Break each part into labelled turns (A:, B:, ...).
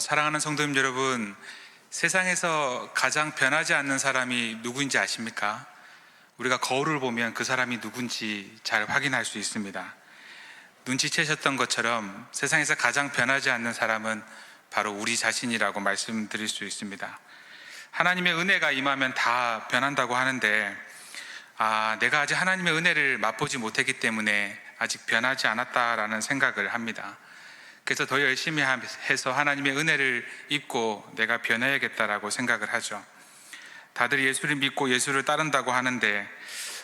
A: 사랑하는 성도님 여러분, 세상에서 가장 변하지 않는 사람이 누구인지 아십니까? 우리가 거울을 보면 그 사람이 누군지 잘 확인할 수 있습니다. 눈치채셨던 것처럼 세상에서 가장 변하지 않는 사람은 바로 우리 자신이라고 말씀드릴 수 있습니다. 하나님의 은혜가 임하면 다 변한다고 하는데, 내가 아직 하나님의 은혜를 맛보지 못했기 때문에 아직 변하지 않았다라는 생각을 합니다. 그래서 더 열심히 해서 하나님의 은혜를 입고 내가 변해야겠다라고 생각을 하죠. 다들 예수를 믿고 예수를 따른다고 하는데,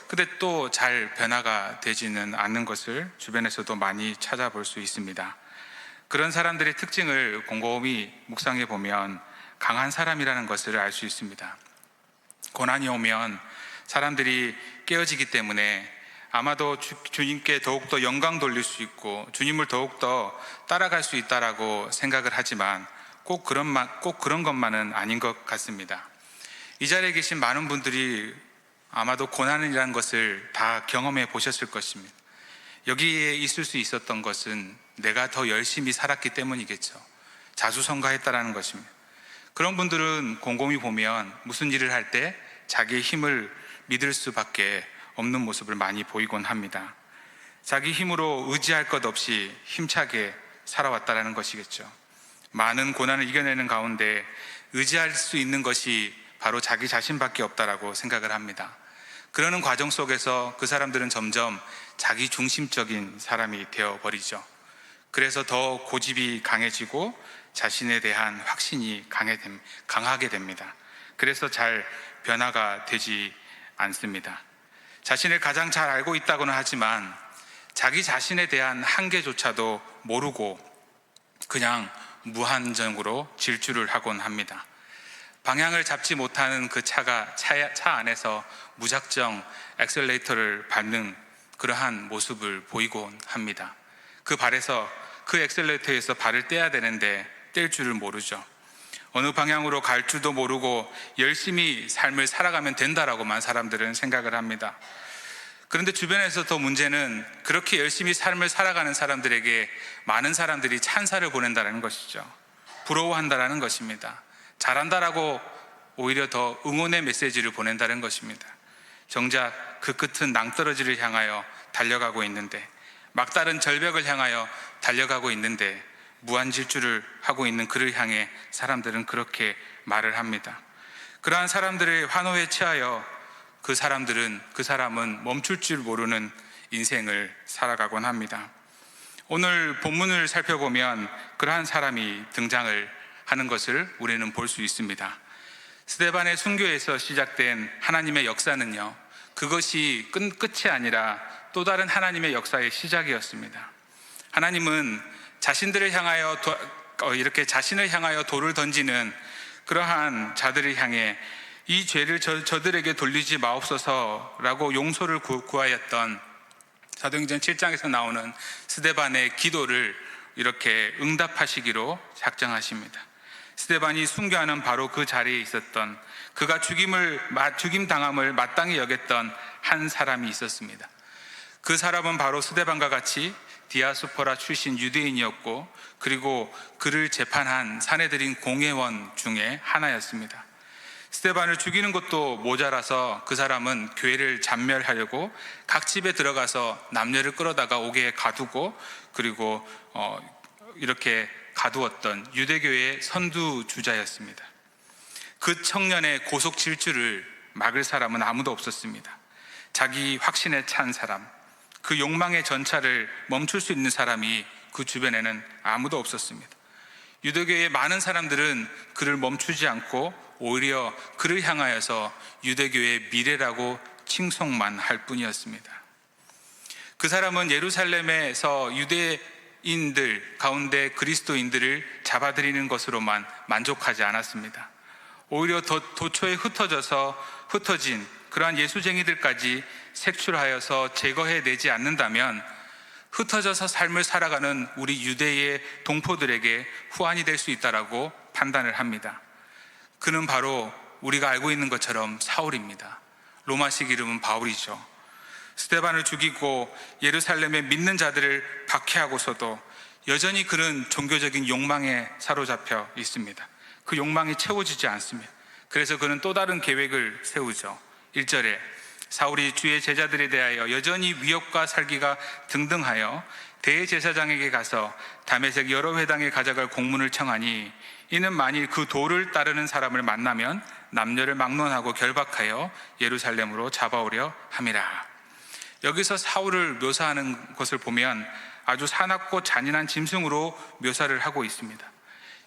A: 근데 또 잘 변화가 되지는 않는 것을 주변에서도 많이 찾아볼 수 있습니다. 그런 사람들의 특징을 곰곰이 묵상해 보면 강한 사람이라는 것을 알 수 있습니다. 고난이 오면 사람들이 깨어지기 때문에 아마도 주님께 더욱더 영광 돌릴 수 있고 주님을 더욱더 따라갈 수 있다라고 생각을 하지만 꼭 그런 것만은 아닌 것 같습니다. 이 자리에 계신 많은 분들이 아마도 고난이라는 것을 다 경험해 보셨을 것입니다. 여기에 있을 수 있었던 것은 내가 더 열심히 살았기 때문이겠죠. 자수성가했다라는 것입니다. 그런 분들은 곰곰이 보면 무슨 일을 할 때 자기의 힘을 믿을 수밖에 없는 모습을 많이 보이곤 합니다. 자기 힘으로 의지할 것 없이 힘차게 살아왔다는 것이겠죠. 많은 고난을 이겨내는 가운데 의지할 수 있는 것이 바로 자기 자신밖에 없다라고 생각을 합니다. 그러는 과정 속에서 그 사람들은 점점 자기 중심적인 사람이 되어버리죠. 그래서 더 고집이 강해지고 자신에 대한 확신이 강하게 됩니다. 그래서 잘 변화가 되지 않습니다. 자신을 가장 잘 알고 있다고는 하지만 자기 자신에 대한 한계조차도 모르고 그냥 무한정으로 질주를 하곤 합니다. 방향을 잡지 못하는 그 차 안에서 무작정 엑셀레이터를 밟는 그러한 모습을 보이곤 합니다. 그 엑셀레이터에서 발을 떼야 되는데 뗄 줄을 모르죠. 어느 방향으로 갈 줄도 모르고 열심히 삶을 살아가면 된다라고만 사람들은 생각을 합니다. 그런데 주변에서 더 문제는 그렇게 열심히 삶을 살아가는 사람들에게 많은 사람들이 찬사를 보낸다는 것이죠. 부러워한다는 것입니다. 잘한다라고 오히려 더 응원의 메시지를 보낸다는 것입니다. 정작 그 끝은 낭떠러지를 향하여 달려가고 있는데, 막다른 절벽을 향하여 달려가고 있는데 무한질주를 하고 있는 그를 향해 사람들은 그렇게 말을 합니다. 그러한 사람들의 환호에 취하여 그 사람은 멈출 줄 모르는 인생을 살아가곤 합니다. 오늘 본문을 살펴보면 그러한 사람이 등장을 하는 것을 우리는 볼 수 있습니다. 스데반의 순교에서 시작된 하나님의 역사는요, 그것이 끝이 아니라 또 다른 하나님의 역사의 시작이었습니다. 하나님은 자신을 향하여 돌을 던지는 그러한 자들을 향해 이 죄를 저들에게 돌리지 마옵소서라고 용서를 구하였던 사도행전 7장에서 나오는 스데반의 기도를 이렇게 응답하시기로 작정하십니다. 스데반이 순교하는 바로 그 자리에 있었던, 그가 죽임 당함을 마땅히 여겼던 한 사람이 있었습니다. 그 사람은 바로 스데반과 같이 디아스포라 출신 유대인이었고, 그리고 그를 재판한 사내들인 공회원 중에 하나였습니다. 스데반을 죽이는 것도 모자라서 그 사람은 교회를 잔멸하려고 각 집에 들어가서 남녀를 끌어다가 옥에 가두고, 그리고 이렇게 가두었던 유대교의 선두주자였습니다. 그 청년의 고속 질주를 막을 사람은 아무도 없었습니다. 자기 확신에 찬 사람, 그 욕망의 전차를 멈출 수 있는 사람이 그 주변에는 아무도 없었습니다. 유대교의 많은 사람들은 그를 멈추지 않고 오히려 그를 향하여서 유대교의 미래라고 칭송만 할 뿐이었습니다. 그 사람은 예루살렘에서 유대인들 가운데 그리스도인들을 잡아들이는 것으로만 만족하지 않았습니다. 오히려 도처에 흩어진 그러한 예수쟁이들까지 색출하여서 제거해내지 않는다면 흩어져서 삶을 살아가는 우리 유대의 동포들에게 후환이 될 수 있다라고 판단을 합니다. 그는 바로 우리가 알고 있는 것처럼 사울입니다. 로마식 이름은 바울이죠. 스데반을 죽이고 예루살렘에 믿는 자들을 박해하고서도 여전히 그는 종교적인 욕망에 사로잡혀 있습니다. 그 욕망이 채워지지 않습니다. 그래서 그는 또 다른 계획을 세우죠. 1절에 사울이 주의 제자들에 대하여 여전히 위협과 살기가 등등하여 대제사장에게 가서 다메섹 여러 회당에 가져갈 공문을 청하니 이는 만일 그 도를 따르는 사람을 만나면 남녀를 막론하고 결박하여 예루살렘으로 잡아오려 함이라. 여기서 사울을 묘사하는 것을 보면 아주 사납고 잔인한 짐승으로 묘사를 하고 있습니다.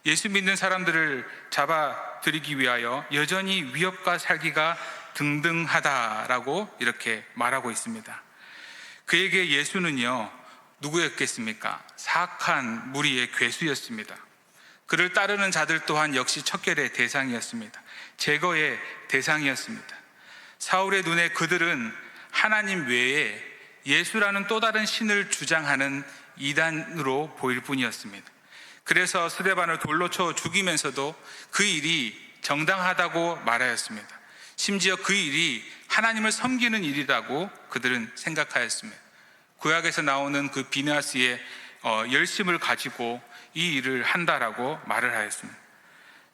A: 예수 믿는 사람들을 잡아들이기 위하여 여전히 위협과 살기가 등등하다라고 이렇게 말하고 있습니다. 그에게 예수는요, 누구였겠습니까? 사악한 무리의 괴수였습니다. 그를 따르는 자들 또한 역시 척결의 대상이었습니다. 제거의 대상이었습니다. 사울의 눈에 그들은 하나님 외에 예수라는 또 다른 신을 주장하는 이단으로 보일 뿐이었습니다. 그래서 스데반을 돌로 쳐 죽이면서도 그 일이 정당하다고 말하였습니다. 심지어 그 일이 하나님을 섬기는 일이라고 그들은 생각하였습니다. 구약에서 나오는 그 비느하스의 열심을 가지고 이 일을 한다라고 말을 하였습니다.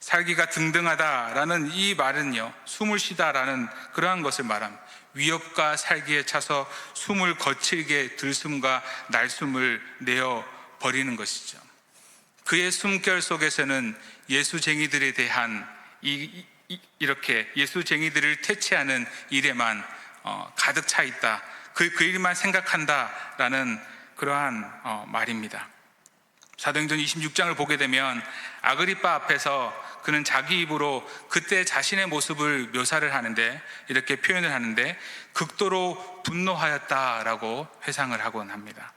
A: 살기가 등등하다라는 이 말은요, 숨을 쉬다라는 그러한 것을 말합니다. 위협과 살기에 차서 숨을 거칠게 들숨과 날숨을 내어 버리는 것이죠. 그의 숨결 속에서는 예수쟁이들에 대한 이렇게 예수쟁이들을 퇴치하는 일에만 가득 차 있다. 그 일만 생각한다라는 그러한 말입니다. 사도행전 26장을 보게 되면 아그리빠 앞에서 그는 자기 입으로 그때 자신의 모습을 묘사를 하는데, 이렇게 표현을 하는데 극도로 분노하였다라고 회상을 하곤 합니다.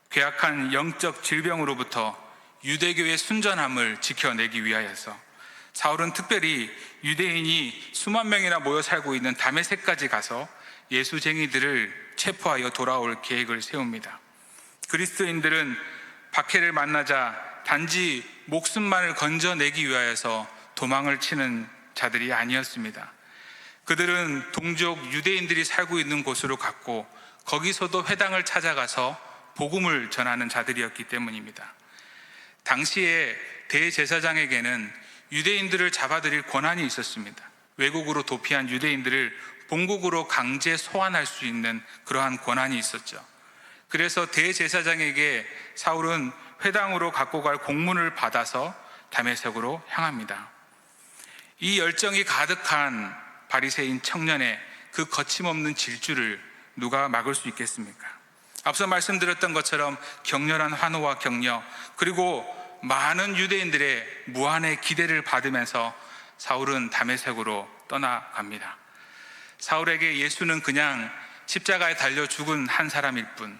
A: 괴악한 영적 질병으로부터 유대교의 순전함을 지켜내기 위하여서 사울은 특별히 유대인이 수만 명이나 모여 살고 있는 다메섹까지 가서 예수쟁이들을 체포하여 돌아올 계획을 세웁니다. 그리스도인들은 박해를 만나자 단지 목숨만을 건져내기 위하여서 도망을 치는 자들이 아니었습니다. 그들은 동족 유대인들이 살고 있는 곳으로 갔고 거기서도 회당을 찾아가서 복음을 전하는 자들이었기 때문입니다. 당시에 대제사장에게는 유대인들을 잡아들일 권한이 있었습니다. 외국으로 도피한 유대인들을 본국으로 강제 소환할 수 있는 그러한 권한이 있었죠. 그래서 대제사장에게 사울은 회당으로 갖고 갈 공문을 받아서 다메섹으로 향합니다. 이 열정이 가득한 바리새인 청년의 그 거침없는 질주를 누가 막을 수 있겠습니까? 앞서 말씀드렸던 것처럼 격렬한 환호와 격려, 그리고 많은 유대인들의 무한의 기대를 받으면서 사울은 다메섹으로 떠나갑니다. 사울에게 예수는 그냥 십자가에 달려 죽은 한 사람일 뿐,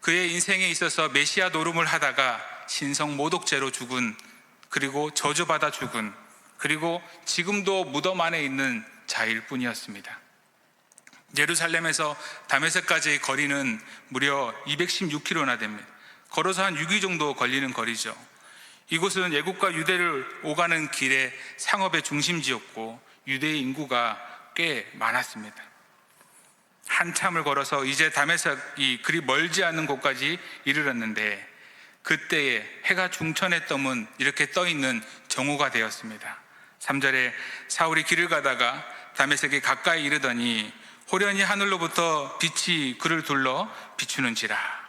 A: 그의 인생에 있어서 메시아 노름을 하다가 신성 모독죄로 죽은, 그리고 저주받아 죽은, 그리고 지금도 무덤 안에 있는 자일 뿐이었습니다. 예루살렘에서 다메섹까지의 거리는 무려 216km나 됩니다. 걸어서 한 6일 정도 걸리는 거리죠. 이곳은 애국과 유대를 오가는 길의 상업의 중심지였고 유대의 인구가 꽤 많았습니다. 한참을 걸어서 이제 다메섹이 그리 멀지 않은 곳까지 이르렀는데, 그때에 해가 중천에 떠문 이렇게 떠있는 정오가 되었습니다. 3절에 사울이 길을 가다가 다메섹에 가까이 이르더니 호련히 하늘로부터 빛이 그를 둘러 비추는지라.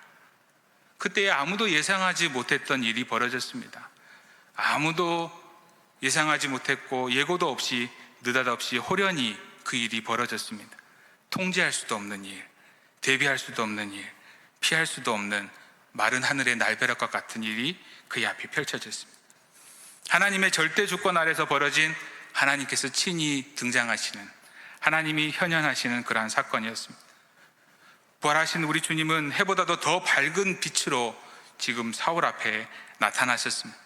A: 그때에 아무도 예상하지 못했던 일이 벌어졌습니다. 아무도 예상하지 못했고 예고도 없이 느닷없이 호련히 그 일이 벌어졌습니다. 통제할 수도 없는 일, 대비할 수도 없는 일, 피할 수도 없는 마른 하늘의 날벼락과 같은 일이 그의 앞에 펼쳐졌습니다. 하나님의 절대 주권 아래서 벌어진, 하나님께서 친히 등장하시는, 하나님이 현현하시는 그러한 사건이었습니다. 부활하신 우리 주님은 해보다도 더 밝은 빛으로 지금 사울 앞에 나타나셨습니다.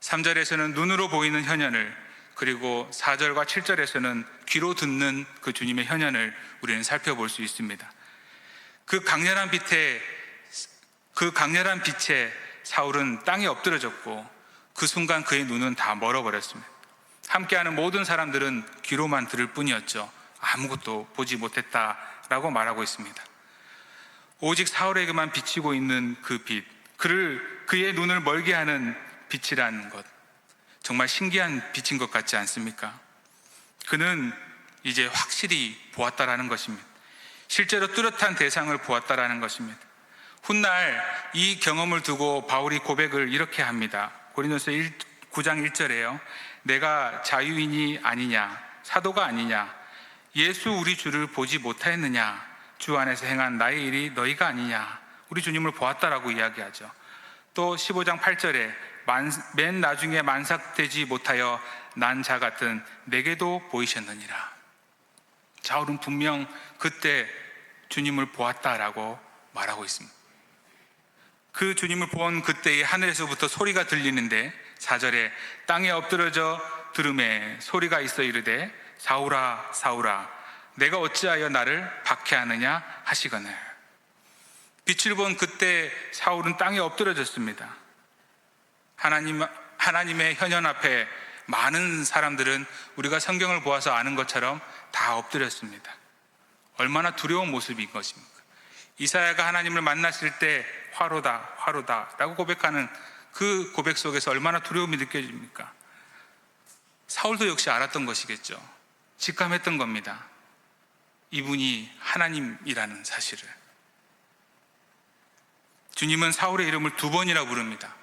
A: 3절에서는 눈으로 보이는 현현을, 그리고 4절과 7절에서는 귀로 듣는 그 주님의 현현을 우리는 살펴볼 수 있습니다. 그 강렬한 빛에 사울은 땅에 엎드러졌고 그 순간 그의 눈은 다 멀어버렸습니다. 함께하는 모든 사람들은 귀로만 들을 뿐이었죠. 아무것도 보지 못했다라고 말하고 있습니다. 오직 사울에게만 비치고 있는 그 빛, 그의 눈을 멀게 하는 빛이라는 것, 정말 신기한 빛인 것 같지 않습니까? 그는 이제 확실히 보았다라는 것입니다. 실제로 뚜렷한 대상을 보았다라는 것입니다. 훗날 이 경험을 두고 바울이 고백을 이렇게 합니다. 고린도서 9장 1절에요. 내가 자유인이 아니냐, 사도가 아니냐, 예수 우리 주를 보지 못하였느냐, 주 안에서 행한 나의 일이 너희가 아니냐, 우리 주님을 보았다라고 이야기하죠. 또 15장 8절에 맨 나중에 만삭되지 못하여 난 자 같은 내게도 보이셨느니라. 바울은 분명 그때 주님을 보았다라고 말하고 있습니다. 그 주님을 본 그때의 하늘에서부터 소리가 들리는데 4절에 땅에 엎드러져 들음에 소리가 있어 이르되 사울아 사울아 내가 어찌하여 나를 박해하느냐 하시거늘. 빛을 본 그때 사울은 땅에 엎드러졌습니다. 하나님의 현현 앞에 많은 사람들은 우리가 성경을 보아서 아는 것처럼 다 엎드렸습니다. 얼마나 두려운 모습인 것입니까? 이사야가 하나님을 만났을 때 화로다 화로다 라고 고백하는 그 고백 속에서 얼마나 두려움이 느껴집니까? 사울도 역시 알았던 것이겠죠. 직감했던 겁니다. 이분이 하나님이라는 사실을. 주님은 사울의 이름을 2번이나 부릅니다.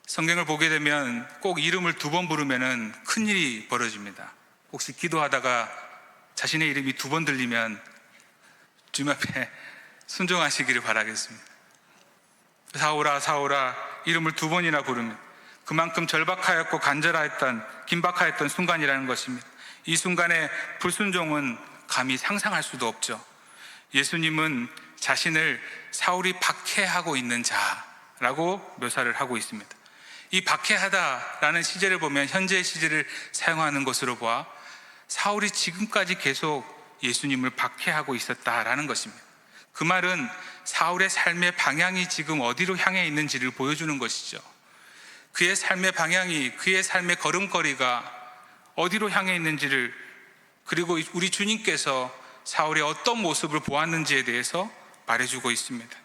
A: 성경을 보게 되면 꼭 이름을 2번 부르면 큰일이 벌어집니다. 혹시 기도하다가 자신의 이름이 2번 들리면 주님 앞에 순종하시기를 바라겠습니다. 사울아 사울아 이름을 2번이나 부르면 그만큼 절박하였고 긴박하였던 순간이라는 것입니다. 이 순간에 불순종은 감히 상상할 수도 없죠. 예수님은 자신을 사울이 박해하고 있는 자라고 묘사를 하고 있습니다. 이 박해하다라는 시제를 보면 현재의 시제를 사용하는 것으로 보아 사울이 지금까지 계속 예수님을 박해하고 있었다라는 것입니다. 그 말은 사울의 삶의 방향이 지금 어디로 향해 있는지를 보여주는 것이죠. 그의 삶의 방향이, 그의 삶의 걸음걸이가 어디로 향해 있는지를, 그리고 우리 주님께서 사울의 어떤 모습을 보았는지에 대해서 말해주고 있습니다.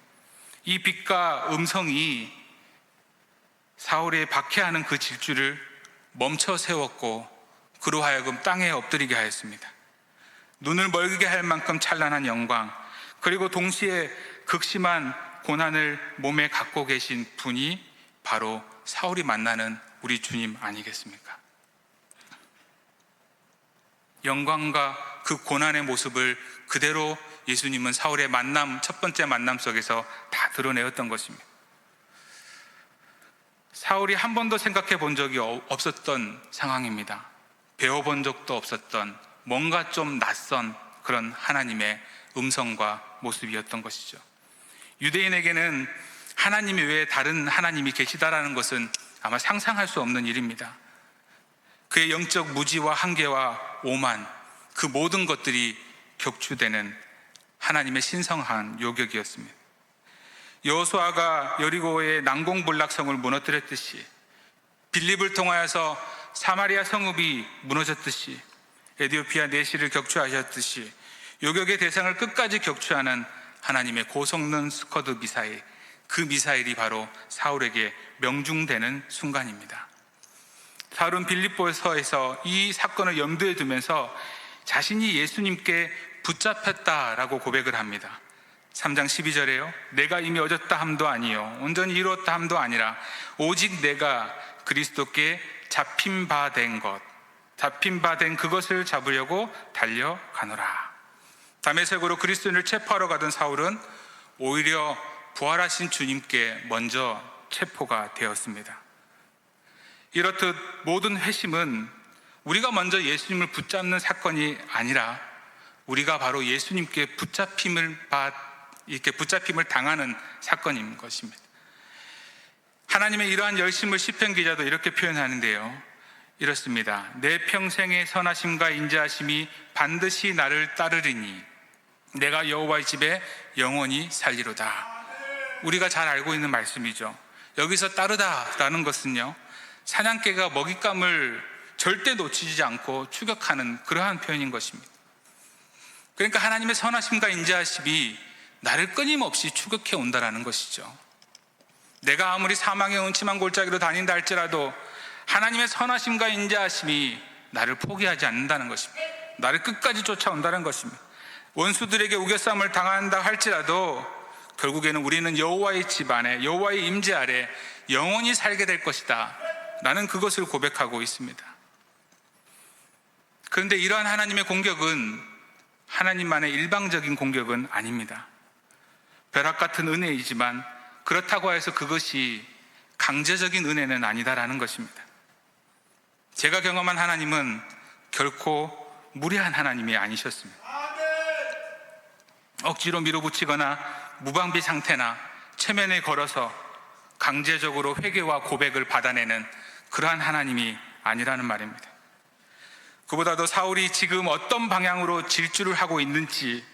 A: 이 빛과 음성이 사울의 박해하는 그 질주를 멈춰 세웠고 그로 하여금 땅에 엎드리게 하였습니다. 눈을 멀게 할 만큼 찬란한 영광, 그리고 동시에 극심한 고난을 몸에 갖고 계신 분이 바로 사울이 만나는 우리 주님 아니겠습니까? 영광과 그 고난의 모습을 그대로 예수님은 사울의 첫 번째 만남 속에서 다 드러내었던 것입니다. 사울이 한 번도 생각해 본 적이 없었던 상황입니다. 배워본 적도 없었던 뭔가 좀 낯선 그런 하나님의 음성과 모습이었던 것이죠. 유대인에게는 하나님이 외에 다른 하나님이 계시다라는 것은 아마 상상할 수 없는 일입니다. 그의 영적 무지와 한계와 오만, 그 모든 것들이 격추되는 하나님의 신성한 요격이었습니다. 여호수아가 여리고의 난공불락성을 무너뜨렸듯이, 빌립을 통하여서 사마리아 성읍이 무너졌듯이, 에디오피아 내시를 격추하셨듯이 요격의 대상을 끝까지 격추하는 하나님의 고성능 스커드 미사일, 그 미사일이 바로 사울에게 명중되는 순간입니다. 사울은 빌립보서에서 이 사건을 염두에 두면서 자신이 예수님께 붙잡혔다라고 고백을 합니다. 3장 12절에요. 내가 이미 얻었다 함도 아니요 온전히 이루었다 함도 아니라 오직 내가 그리스도께 잡힌 바 된 그것을 잡으려고 달려가노라. 다메섹으로 그리스도인을 체포하러 가던 사울은 오히려 부활하신 주님께 먼저 체포가 되었습니다. 이렇듯 모든 회심은 우리가 먼저 예수님을 붙잡는 사건이 아니라 우리가 바로 예수님께 붙잡힘을 당하는 사건인 것입니다. 하나님의 이러한 열심을 시편 기자도 이렇게 표현하는데요. 이렇습니다. 내 평생의 선하심과 인자하심이 반드시 나를 따르리니 내가 여호와의 집에 영원히 살리로다. 우리가 잘 알고 있는 말씀이죠. 여기서 따르다라는 것은요, 사냥개가 먹잇감을 절대 놓치지 않고 추격하는 그러한 표현인 것입니다. 그러니까 하나님의 선하심과 인자하심이 나를 끊임없이 추격해 온다라는 것이죠. 내가 아무리 사망의 음침한 골짜기로 다닌다 할지라도 하나님의 선하심과 인자하심이 나를 포기하지 않는다는 것입니다. 나를 끝까지 쫓아온다는 것입니다. 원수들에게 우겨싸움을 당한다 할지라도 결국에는 우리는 여호와의 집 안에, 여호와의 임재 아래 영원히 살게 될 것이다 라는 그것을 고백하고 있습니다. 그런데 이러한 하나님의 공격은 하나님만의 일방적인 공격은 아닙니다. 벼락 같은 은혜이지만 그렇다고 해서 그것이 강제적인 은혜는 아니다라는 것입니다. 제가 경험한 하나님은 결코 무례한 하나님이 아니셨습니다. 억지로 밀어붙이거나 무방비 상태나 체면에 걸어서 강제적으로 회개와 고백을 받아내는 그러한 하나님이 아니라는 말입니다. 그보다도 사울이 지금 어떤 방향으로 질주를 하고 있는지,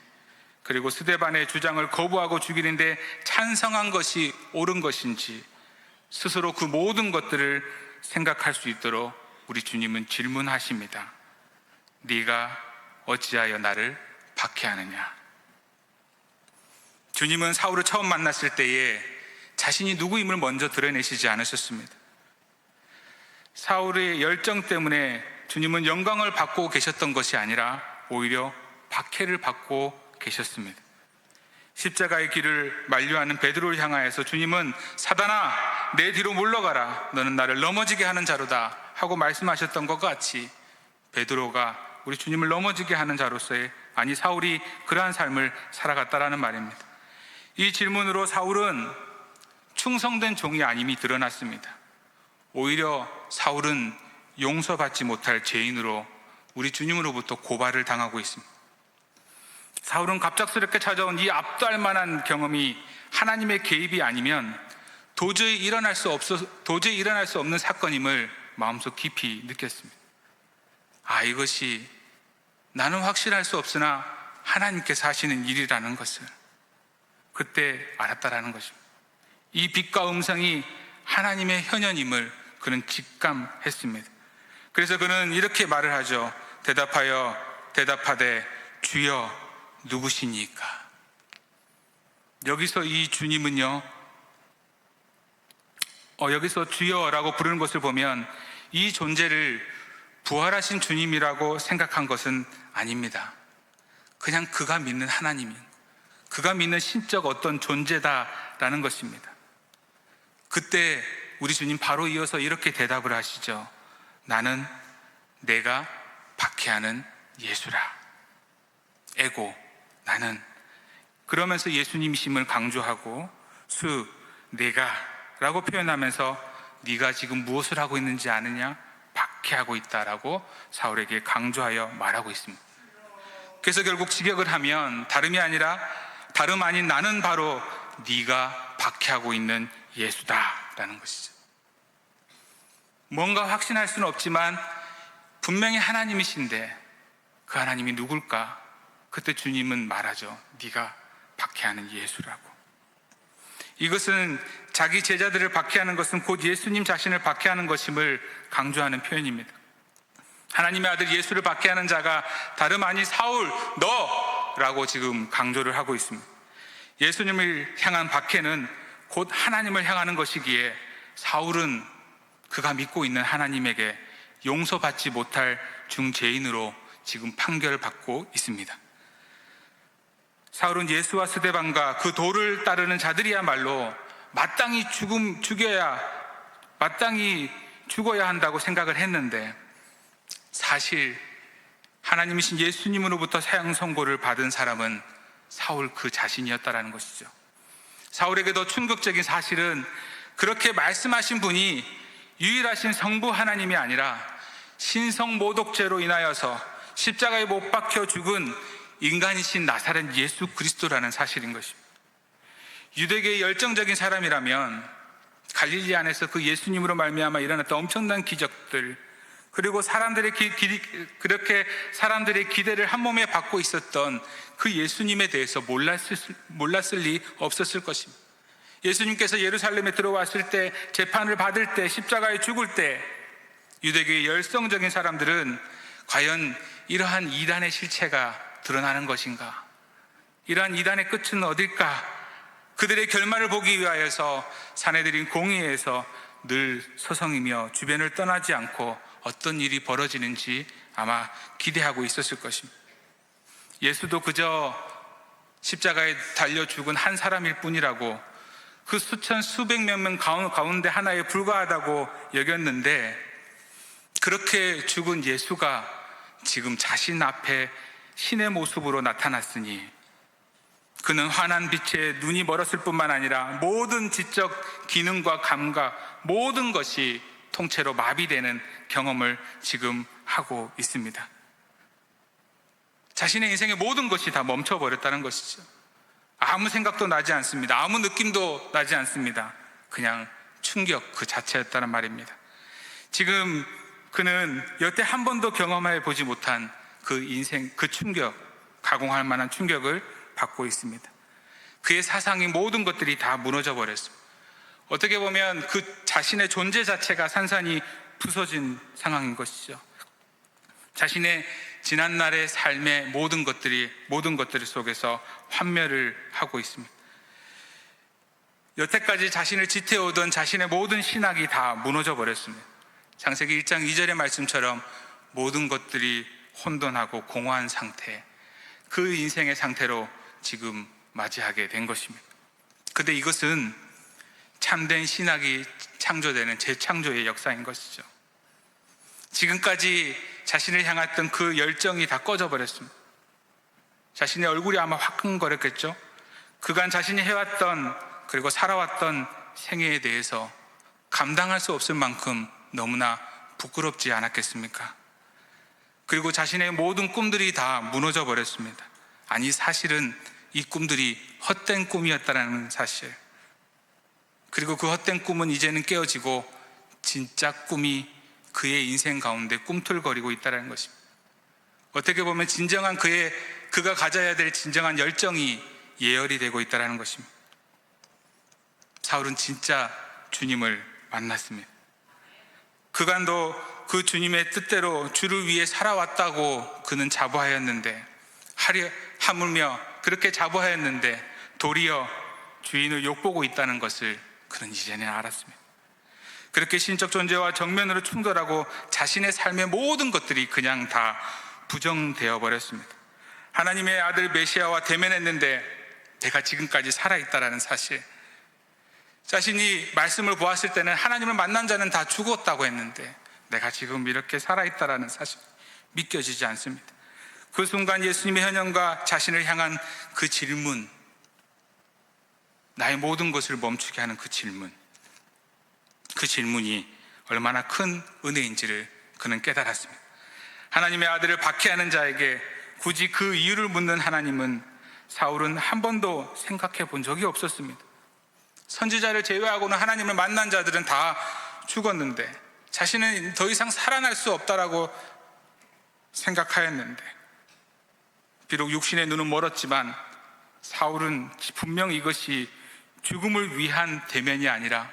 A: 그리고 스데반의 주장을 거부하고 죽이는데 찬성한 것이 옳은 것인지 스스로 그 모든 것들을 생각할 수 있도록 우리 주님은 질문하십니다. 네가 어찌하여 나를 박해하느냐? 주님은 사울을 처음 만났을 때에 자신이 누구임을 먼저 드러내시지 않으셨습니다. 사울의 열정 때문에 주님은 영광을 받고 계셨던 것이 아니라 오히려 박해를 받고 계셨습니다. 십자가의 길을 만류하는 베드로를 향하여서 주님은 사단아 내 뒤로 물러가라, 너는 나를 넘어지게 하는 자로다 하고 말씀하셨던 것 같이 베드로가 우리 주님을 넘어지게 하는 자로서의, 아니 사울이 그러한 삶을 살아갔다라는 말입니다. 이 질문으로 사울은 충성된 종이 아님이 드러났습니다. 오히려 사울은 용서받지 못할 죄인으로 우리 주님으로부터 고발을 당하고 있습니다. 사울은 갑작스럽게 찾아온 이 압도할 만한 경험이 하나님의 개입이 아니면 도저히 일어날 수 없는 사건임을 마음속 깊이 느꼈습니다. 이것이 나는 확신할 수 없으나 하나님께서 하시는 일이라는 것을 그때 알았다라는 것입니다. 이 빛과 음성이 하나님의 현현임을 그는 직감했습니다. 그래서 그는 이렇게 말을 하죠. 대답하되 주여 누구시니까? 여기서 이 주님은요, 여기서 주여라고 부르는 것을 보면 이 존재를 부활하신 주님이라고 생각한 것은 아닙니다. 그냥 그가 믿는 하나님인, 그가 믿는 신적 어떤 존재다라는 것입니다. 그때 우리 주님 바로 이어서 이렇게 대답을 하시죠. 나는 내가 박해하는 예수라. 에고, 나는. 그러면서 예수님이심을 강조하고 내가 라고 표현하면서 네가 지금 무엇을 하고 있는지 아느냐? 박해하고 있다라고 사울에게 강조하여 말하고 있습니다. 그래서 결국 직역을 하면 다름 아닌 나는 바로 네가 박해하고 있는 예수다라는 것이죠. 뭔가 확신할 수는 없지만 분명히 하나님이신데 그 하나님이 누굴까? 그때 주님은 말하죠. 네가 박해하는 예수라고. 이것은 자기 제자들을 박해하는 것은 곧 예수님 자신을 박해하는 것임을 강조하는 표현입니다. 하나님의 아들 예수를 박해하는 자가 다름 아닌 사울 너라고 지금 강조를 하고 있습니다. 예수님을 향한 박해는 곧 하나님을 향하는 것이기에 사울은 그가 믿고 있는 하나님에게 용서받지 못할 중죄인으로 지금 판결받고 있습니다. 사울은 예수와 스데반과 그 도를 따르는 자들이야말로 마땅히 죽어야 한다고 생각을 했는데 사실 하나님이신 예수님으로부터 사형 선고를 받은 사람은 사울 그 자신이었다라는 것이죠. 사울에게 더 충격적인 사실은 그렇게 말씀하신 분이 유일하신 성부 하나님이 아니라 신성모독죄로 인하여서 십자가에 못 박혀 죽은 인간이신 나사렛 예수 그리스도라는 사실인 것입니다. 유대계의 열정적인 사람이라면 갈릴리 안에서 그 예수님으로 말미암아 일어났던 엄청난 기적들, 그리고 그렇게 사람들의 기대를 한 몸에 받고 있었던 그 예수님에 대해서 몰랐을 리 없었을 것입니다. 예수님께서 예루살렘에 들어왔을 때, 재판을 받을 때, 십자가에 죽을 때 유대계의 열성적인 사람들은 과연 이러한 이단의 실체가 드러나는 것인가? 이러한 이단의 끝은 어딜까? 그들의 결말을 보기 위하여서 사내들인 공의에서 늘 서성이며 주변을 떠나지 않고 어떤 일이 벌어지는지 아마 기대하고 있었을 것입니다. 예수도 그저 십자가에 달려 죽은 한 사람일 뿐이라고, 그 수천 수백 명 가운데 하나에 불과하다고 여겼는데, 그렇게 죽은 예수가 지금 자신 앞에 신의 모습으로 나타났으니 그는 환한 빛에 눈이 멀었을 뿐만 아니라 모든 지적 기능과 감각, 모든 것이 통째로 마비되는 경험을 지금 하고 있습니다. 자신의 인생의 모든 것이 다 멈춰버렸다는 것이죠. 아무 생각도 나지 않습니다. 아무 느낌도 나지 않습니다. 그냥 충격 그 자체였다는 말입니다. 지금 그는 여태 한 번도 경험해 보지 못한 그 인생, 그 충격, 가공할 만한 충격을 받고 있습니다. 그의 사상이 모든 것들이 다 무너져 버렸습니다. 어떻게 보면 그 자신의 존재 자체가 산산이 부서진 상황인 것이죠. 자신의 지난날의 삶의 모든 것들 속에서 환멸을 하고 있습니다. 여태까지 자신을 지태오던 자신의 모든 신학이 다 무너져 버렸습니다. 창세기 1장 2절의 말씀처럼 모든 것들이 혼돈하고 공허한 상태, 그 인생의 상태로 지금 맞이하게 된 것입니다. 그런데 이것은 참된 신학이 창조되는 재창조의 역사인 것이죠. 지금까지 자신을 향했던 그 열정이 다 꺼져버렸습니다. 자신의 얼굴이 아마 화끈거렸겠죠. 그간 자신이 해왔던, 그리고 살아왔던 생애에 대해서 감당할 수 없을 만큼 너무나 부끄럽지 않았겠습니까? 그리고 자신의 모든 꿈들이 다 무너져 버렸습니다. 아니, 사실은 이 꿈들이 헛된 꿈이었다는 사실, 그리고 그 헛된 꿈은 이제는 깨어지고 진짜 꿈이 그의 인생 가운데 꿈틀거리고 있다는 것입니다. 어떻게 보면 진정한 그가 가져야 될 진정한 열정이 예열이 되고 있다는 것입니다. 사울은 진짜 주님을 만났습니다. 그간도 그 주님의 뜻대로 주를 위해 살아왔다고 그는 자부하였는데, 하물며 그렇게 자부하였는데 도리어 주인을 욕보고 있다는 것을 그는 이제는 알았습니다. 그렇게 신적 존재와 정면으로 충돌하고 자신의 삶의 모든 것들이 그냥 다 부정되어 버렸습니다. 하나님의 아들 메시아와 대면했는데 내가 지금까지 살아있다는 사실, 자신이 말씀을 보았을 때는 하나님을 만난 자는 다 죽었다고 했는데 내가 지금 이렇게 살아있다는 사실 믿겨지지 않습니다. 그 순간 예수님의 현현과 자신을 향한 그 질문, 나의 모든 것을 멈추게 하는 그 질문이 얼마나 큰 은혜인지를 그는 깨달았습니다. 하나님의 아들을 박해하는 자에게 굳이 그 이유를 묻는 하나님은 사울은 한 번도 생각해 본 적이 없었습니다. 선지자를 제외하고는 하나님을 만난 자들은 다 죽었는데 자신은 더 이상 살아날 수 없다라고 생각하였는데, 비록 육신의 눈은 멀었지만 사울은 분명 이것이 죽음을 위한 대면이 아니라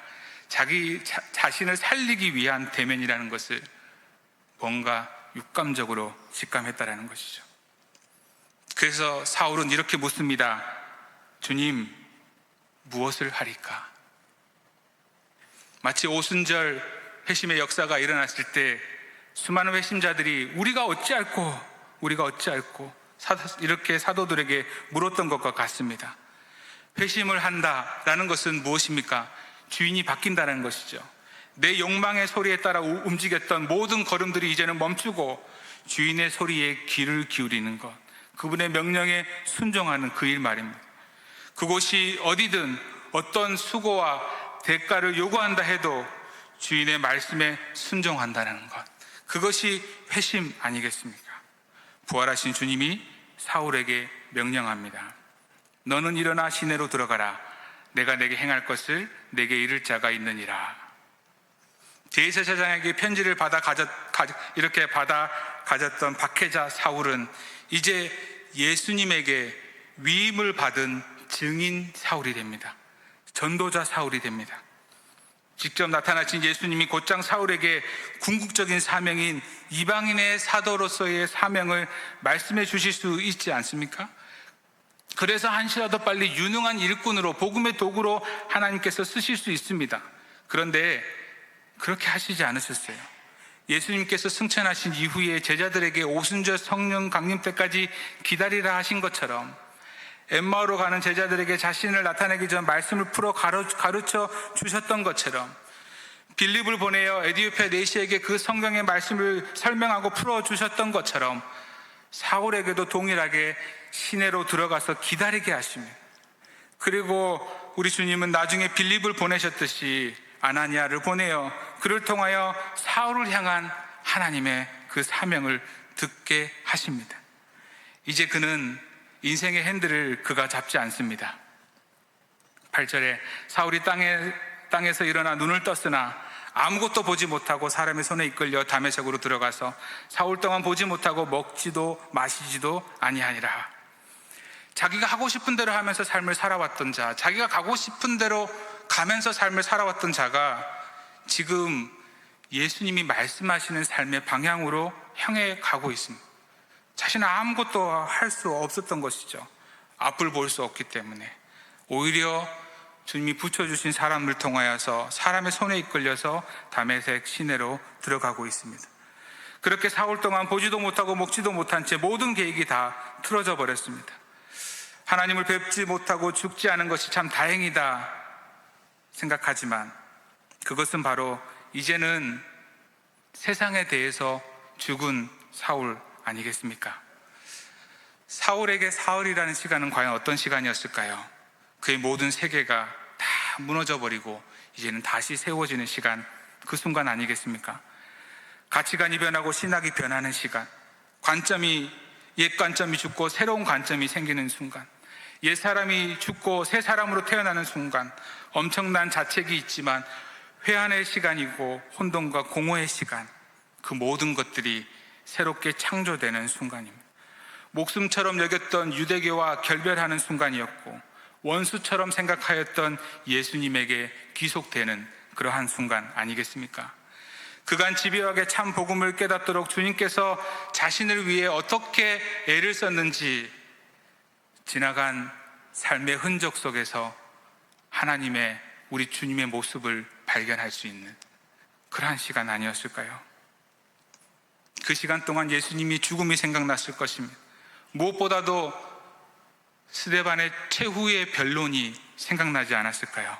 A: 자신을 살리기 위한 대면이라는 것을 뭔가 육감적으로 직감했다라는 것이죠. 그래서 사울은 이렇게 묻습니다. 주님, 무엇을 하리까? 마치 오순절 회심의 역사가 일어났을 때 수많은 회심자들이 우리가 어찌할꼬 이렇게 사도들에게 물었던 것과 같습니다. 회심을 한다라는 것은 무엇입니까? 주인이 바뀐다는 것이죠. 내 욕망의 소리에 따라 움직였던 모든 걸음들이 이제는 멈추고 주인의 소리에 귀를 기울이는 것, 그분의 명령에 순종하는 그 일 말입니다. 그곳이 어디든 어떤 수고와 대가를 요구한다 해도 주인의 말씀에 순종한다는 것, 그것이 회심 아니겠습니까? 부활하신 주님이 사울에게 명령합니다. 너는 일어나 시내로 들어가라. 내가 내게 행할 것을 내게 이를 자가 있느니라. 대제사장에게 편지를 받아 가졌던 박해자 사울은 이제 예수님에게 위임을 받은 증인 사울이 됩니다. 전도자 사울이 됩니다. 직접 나타나신 예수님이 곧장 사울에게 궁극적인 사명인 이방인의 사도로서의 사명을 말씀해 주실 수 있지 않습니까? 그래서 한시라도 빨리 유능한 일꾼으로, 복음의 도구로 하나님께서 쓰실 수 있습니다. 그런데 그렇게 하시지 않으셨어요. 예수님께서 승천하신 이후에 제자들에게 오순절 성령 강림 때까지 기다리라 하신 것처럼, 엠마오로 가는 제자들에게 자신을 나타내기 전 말씀을 풀어 가르쳐 주셨던 것처럼, 빌립을 보내어 에디오피아 내시에게 그 성경의 말씀을 설명하고 풀어 주셨던 것처럼 사울에게도 동일하게 시내로 들어가서 기다리게 하십니다. 그리고 우리 주님은 나중에 빌립을 보내셨듯이 아나니아를 보내어 그를 통하여 사울을 향한 하나님의 그 사명을 듣게 하십니다. 이제 그는 인생의 핸들을 그가 잡지 않습니다. 8절에 사울이 땅에서 일어나 눈을 떴으나 아무것도 보지 못하고 사람의 손에 이끌려 다메섹으로 들어가서 사흘 동안 보지 못하고 먹지도 마시지도 아니하니라. 자기가 하고 싶은 대로 하면서 삶을 살아왔던 자, 자기가 가고 싶은 대로 가면서 삶을 살아왔던 자가 지금 예수님이 말씀하시는 삶의 방향으로 향해 가고 있습니다. 자신은 아무것도 할 수 없었던 것이죠. 앞을 볼 수 없기 때문에. 오히려 주님이 붙여주신 사람을 통하여서 사람의 손에 이끌려서 다메섹 시내로 들어가고 있습니다. 그렇게 사흘 동안 보지도 못하고 먹지도 못한 채 모든 계획이 다 틀어져 버렸습니다. 하나님을 뵙지 못하고 죽지 않은 것이 참 다행이다 생각하지만 그것은 바로 이제는 세상에 대해서 죽은 사울 아니겠습니까? 사울에게 사흘이라는 시간은 과연 어떤 시간이었을까요? 그의 모든 세계가 다 무너져 버리고 이제는 다시 세워지는 시간, 그 순간 아니겠습니까? 가치관이 변하고 신학이 변하는 시간, 옛 관점이 죽고 새로운 관점이 생기는 순간, 옛 사람이 죽고 새 사람으로 태어나는 순간, 엄청난 자책이 있지만 회한의 시간이고 혼돈과 공허의 시간, 그 모든 것들이 새롭게 창조되는 순간입니다. 목숨처럼 여겼던 유대교와 결별하는 순간이었고 원수처럼 생각하였던 예수님에게 귀속되는 그러한 순간 아니겠습니까? 그간 집요하게 참 복음을 깨닫도록 주님께서 자신을 위해 어떻게 애를 썼는지 지나간 삶의 흔적 속에서 하나님의, 우리 주님의 모습을 발견할 수 있는 그러한 시간 아니었을까요? 그 시간 동안 예수님이 죽음이 생각났을 것입니다. 무엇보다도 스데반의 최후의 변론이 생각나지 않았을까요?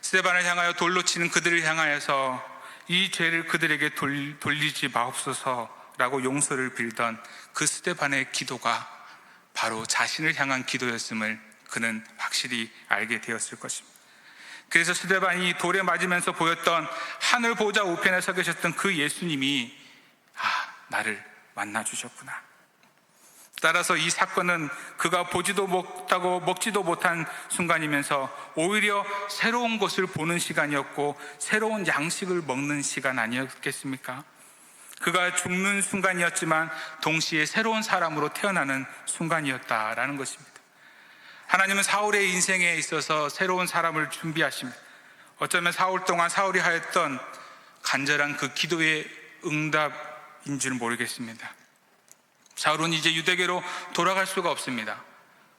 A: 스데반을 향하여 돌로 치는 그들을 향하여서 이 죄를 그들에게 돌리지 마옵소서라고 용서를 빌던 그 스데반의 기도가 바로 자신을 향한 기도였음을 그는 확실히 알게 되었을 것입니다. 그래서 스데반이 돌에 맞으면서 보였던 하늘 보좌 우편에 서 계셨던 그 예수님이 나를 만나주셨구나. 따라서 이 사건은 그가 보지도 못하고 먹지도 못한 순간이면서 오히려 새로운 것을 보는 시간이었고 새로운 양식을 먹는 시간 아니었겠습니까? 그가 죽는 순간이었지만 동시에 새로운 사람으로 태어나는 순간이었다라는 것입니다. 하나님은 사울의 인생에 있어서 새로운 사람을 준비하십니다. 어쩌면 사울 동안 사울이 하였던 간절한 그 기도의 응답인 줄 모르겠습니다. 사울은 이제 유대교로 돌아갈 수가 없습니다.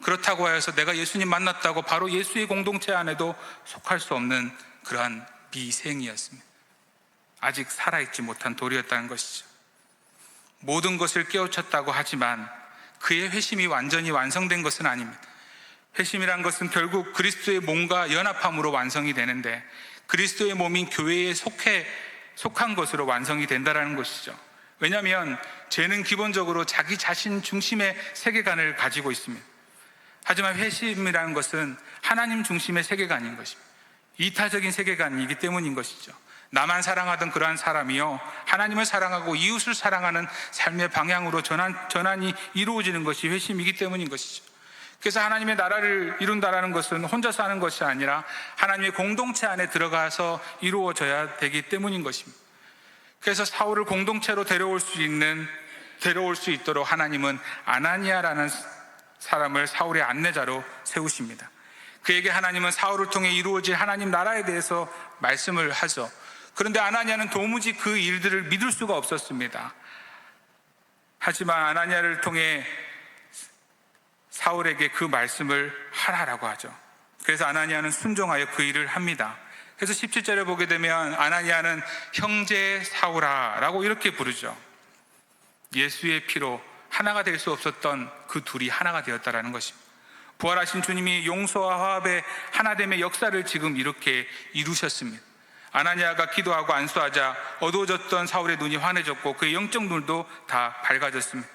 A: 그렇다고 하여서 내가 예수님 만났다고 바로 예수의 공동체 안에도 속할 수 없는 그러한 미생이었습니다. 아직 살아있지 못한 돌이었다는 것이죠. 모든 것을 깨우쳤다고 하지만 그의 회심이 완전히 완성된 것은 아닙니다. 회심이란 것은 결국 그리스도의 몸과 연합함으로 완성이 되는데 그리스도의 몸인 교회에 속한 것으로 완성이 된다는 것이죠. 왜냐하면 죄는 기본적으로 자기 자신 중심의 세계관을 가지고 있습니다. 하지만 회심이라는 것은 하나님 중심의 세계관인 것입니다. 이타적인 세계관이기 때문인 것이죠. 나만 사랑하던 그러한 사람이요, 하나님을 사랑하고 이웃을 사랑하는 삶의 방향으로 전환이 이루어지는 것이 회심이기 때문인 것이죠. 그래서 하나님의 나라를 이룬다는 것은 혼자서 하는 것이 아니라 하나님의 공동체 안에 들어가서 이루어져야 되기 때문인 것입니다. 그래서 사울을 공동체로 데려올 수 있도록 하나님은 아나니아라는 사람을 사울의 안내자로 세우십니다. 그에게 하나님은 사울을 통해 이루어질 하나님 나라에 대해서 말씀을 하죠. 그런데 아나니아는 도무지 그 일들을 믿을 수가 없었습니다. 하지만 아나니아를 통해 사울에게 그 말씀을 하라라고 하죠. 그래서 아나니아는 순종하여 그 일을 합니다. 그래서 17절에 보게 되면 아나니아는 형제 사울아라고 이렇게 부르죠. 예수의 피로 하나가 될 수 없었던 그 둘이 하나가 되었다라는 것입니다. 부활하신 주님이 용서와 화합의 하나됨의 역사를 지금 이렇게 이루셨습니다. 아나니아가 기도하고 안수하자 어두워졌던 사울의 눈이 환해졌고 그의 영적 눈도 다 밝아졌습니다.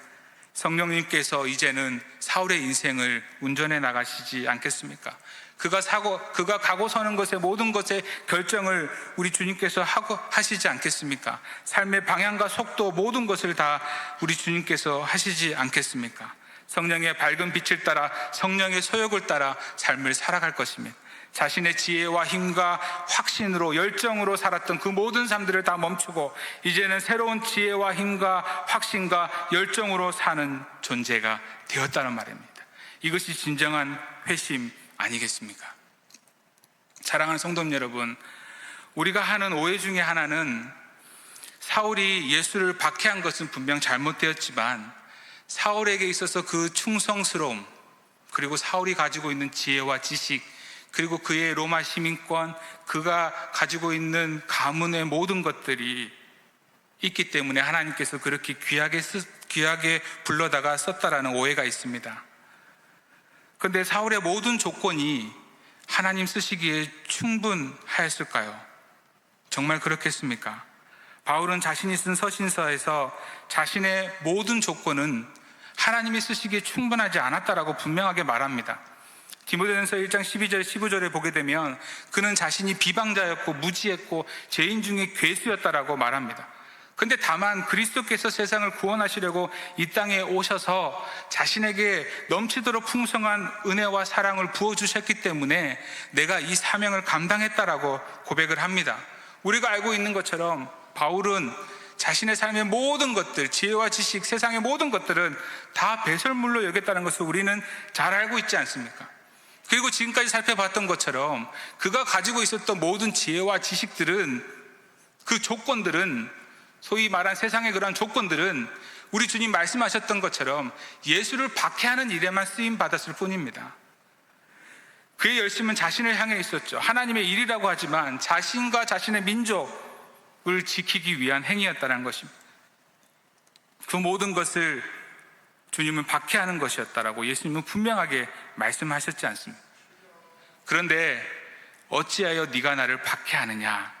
A: 성령님께서 이제는 사울의 인생을 운전해 나가시지 않겠습니까? 그가 가고 서는 것의 모든 것의 결정을 우리 주님께서 하시지 않겠습니까? 삶의 방향과 속도 모든 것을 다 우리 주님께서 하시지 않겠습니까? 성령의 밝은 빛을 따라 성령의 소욕을 따라 삶을 살아갈 것입니다. 자신의 지혜와 힘과 확신으로 열정으로 살았던 그 모든 삶들을 다 멈추고 이제는 새로운 지혜와 힘과 확신과 열정으로 사는 존재가 되었다는 말입니다. 이것이 진정한 회심 아니겠습니까? 사랑하는 성도 여러분, 우리가 하는 오해 중에 하나는 사울이 예수를 박해한 것은 분명 잘못되었지만 사울에게 있어서 그 충성스러움, 그리고 사울이 가지고 있는 지혜와 지식, 그리고 그의 로마 시민권, 그가 가지고 있는 가문의 모든 것들이 있기 때문에 하나님께서 그렇게 귀하게 불러다가 썼다라는 오해가 있습니다. 그런데 사울의 모든 조건이 하나님 쓰시기에 충분하였을까요? 정말 그렇겠습니까? 바울은 자신이 쓴 서신서에서 자신의 모든 조건은 하나님이 쓰시기에 충분하지 않았다라고 분명하게 말합니다. 디모데전서 1장 12절 15절에 보게 되면 그는 자신이 비방자였고 무지했고 죄인 중에 괴수였다라고 말합니다. 근데 다만 그리스도께서 세상을 구원하시려고 이 땅에 오셔서 자신에게 넘치도록 풍성한 은혜와 사랑을 부어주셨기 때문에 내가 이 사명을 감당했다라고 고백을 합니다. 우리가 알고 있는 것처럼 바울은 자신의 삶의 모든 것들, 지혜와 지식, 세상의 모든 것들은 다 배설물로 여겼다는 것을 우리는 잘 알고 있지 않습니까? 그리고 지금까지 살펴봤던 것처럼 그가 가지고 있었던 모든 지혜와 지식들은, 그 조건들은, 소위 말한 세상의 그러한 조건들은 우리 주님 말씀하셨던 것처럼 예수를 박해하는 일에만 쓰임 받았을 뿐입니다. 그의 열심은 자신을 향해 있었죠. 하나님의 일이라고 하지만 자신과 자신의 민족을 지키기 위한 행위였다는 것입니다. 그 모든 것을 주님은 박해하는 것이었다라고 예수님은 분명하게 말씀하셨지 않습니까? 그런데 어찌하여 네가 나를 박해하느냐?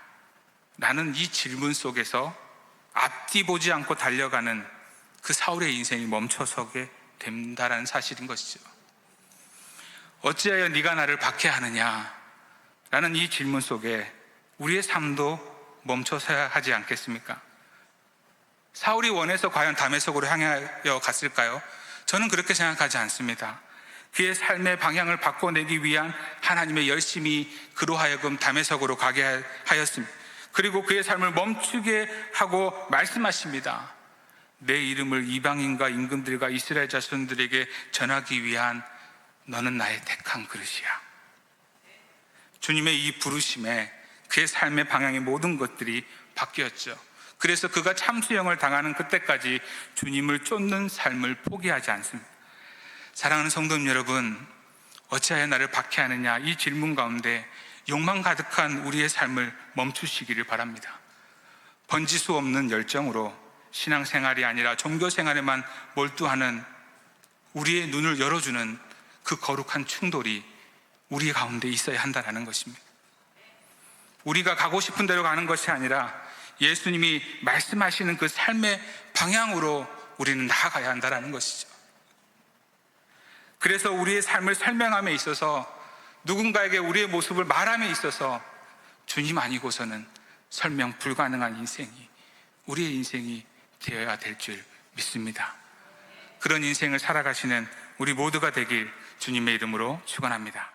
A: 나는 이 질문 속에서 앞뒤 보지 않고 달려가는 그 사울의 인생이 멈춰서게 된다라는 사실인 것이죠. 어찌하여 네가 나를 박해하느냐? 라는 이 질문 속에 우리의 삶도 멈춰서야 하지 않겠습니까? 사울이 원해서 과연 다메섹으로 향하여 갔을까요? 저는 그렇게 생각하지 않습니다. 그의 삶의 방향을 바꿔내기 위한 하나님의 열심이 그로 하여금 다메섹으로 가게 하였습니다. 그리고 그의 삶을 멈추게 하고 말씀하십니다. 내 이름을 이방인과 임금들과 이스라엘 자손들에게 전하기 위한 너는 나의 택한 그릇이야. 주님의 이 부르심에 그의 삶의 방향의 모든 것들이 바뀌었죠. 그래서 그가 참수형을 당하는 그때까지 주님을 쫓는 삶을 포기하지 않습니다. 사랑하는 성도 여러분, 어찌하여 나를 박해하느냐? 이 질문 가운데 욕망 가득한 우리의 삶을 멈추시기를 바랍니다. 번지수 없는 열정으로 신앙생활이 아니라 종교생활에만 몰두하는 우리의 눈을 열어주는 그 거룩한 충돌이 우리 가운데 있어야 한다는 것입니다. 우리가 가고 싶은 대로 가는 것이 아니라 예수님이 말씀하시는 그 삶의 방향으로 우리는 나아가야 한다는 것이죠. 그래서 우리의 삶을 설명함에 있어서, 누군가에게 우리의 모습을 말함에 있어서 주님 아니고서는 설명 불가능한 인생이 우리의 인생이 되어야 될 줄 믿습니다. 그런 인생을 살아가시는 우리 모두가 되길 주님의 이름으로 축원합니다.